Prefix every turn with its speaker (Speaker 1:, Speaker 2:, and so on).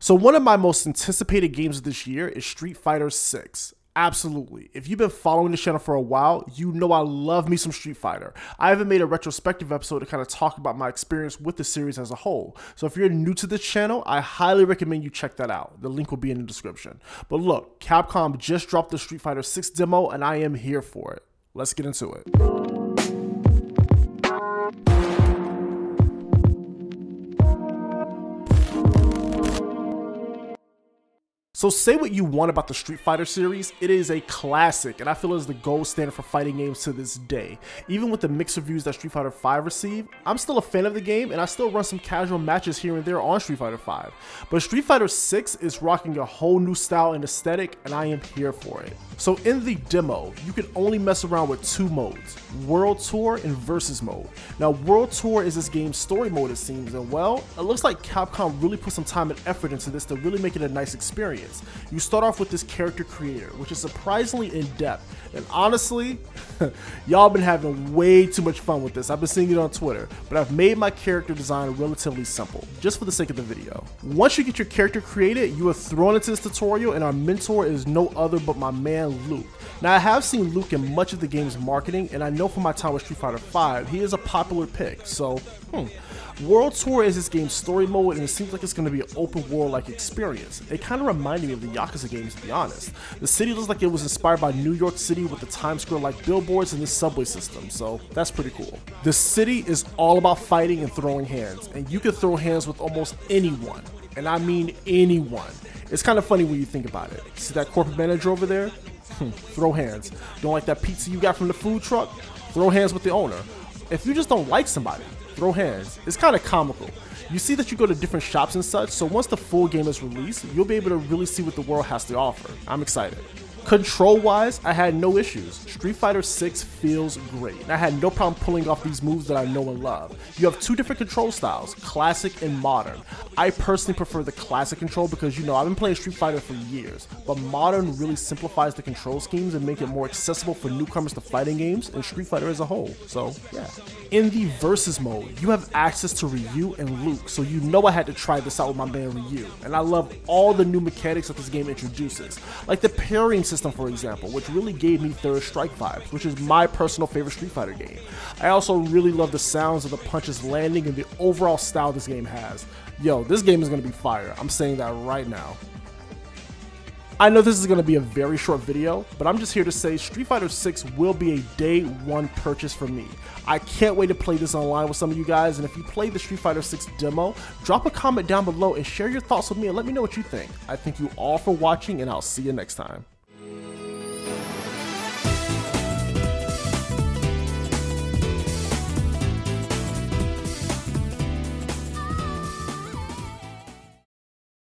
Speaker 1: So one of my most anticipated games of this year is Street Fighter 6. Absolutely. If you've been following the channel for a while, you know I love me some Street Fighter. I even made a retrospective episode to kind of talk about my experience with the series as a whole. So if you're new to this channel, I highly recommend you check that out. The link will be in the description. But look, Capcom just dropped the Street Fighter 6 demo and I am here for it. Let's get into it. So say what you want about the Street Fighter series, it is a classic and I feel it is the gold standard for fighting games to this day. Even with the mixed reviews that Street Fighter V received, I'm still a fan of the game and I still run some casual matches here and there on Street Fighter V. But Street Fighter 6 is rocking a whole new style and aesthetic and I am here for it. So in the demo, you can only mess around with two modes, World Tour and Versus mode. Now World Tour is this game's story mode it seems, and well, it looks like Capcom really put some time and effort into this to really make it a nice experience. You start off with this character creator, which is surprisingly in-depth, and honestly, y'all been having way too much fun with this. I've been seeing it on Twitter, but I've made my character design relatively simple, just for the sake of the video. Once you get your character created, you are thrown into this tutorial and our mentor is no other but my man Luke. Now I have seen Luke in much of the game's marketing and I know from my time with Street Fighter V, he is a popular pick, so World Tour is this game's story mode and it seems like it's going to be an open world like experience. It kind of reminded me of the Yakuza games to be honest. The city looks like it was inspired by New York City with the Times Square like billboards and the subway system, so that's pretty cool. The city is all about fighting and throwing hands, and you can throw hands with almost anyone, and I mean anyone. It's kind of funny when you think about it. See that corporate manager over there? Throw hands. Don't like that pizza you got from the food truck? Throw hands with the owner. If you just don't like somebody, throw hands. It's kind of comical. You see that you go to different shops and such, so once the full game is released, you'll be able to really see what the world has to offer. I'm excited. Control-wise, I had no issues. Street Fighter 6 feels great, and I had no problem pulling off these moves that I know and love. You have two different control styles, classic and modern. I personally prefer the classic control because, you know, I've been playing Street Fighter for years, but modern really simplifies the control schemes and make it more accessible for newcomers to fighting games and Street Fighter as a whole, so yeah. In the Versus mode, you have access to Ryu and Luke, so you know I had to try this out with my man Ryu, and I love all the new mechanics that this game introduces, like the parrying system for example, which really gave me Third Strike vibes, which is my personal favorite Street Fighter game. I also really love the sounds of the punches landing and the overall style this game has. Yo, this game is going to be fire, I'm saying that right now. I know this is going to be a very short video, but I'm just here to say Street Fighter 6 will be a day one purchase for me. I can't wait to play this online with some of you guys, and if you play the Street Fighter 6 demo, drop a comment down below and share your thoughts with me and let me know what you think. I thank you all for watching and I'll see you next time.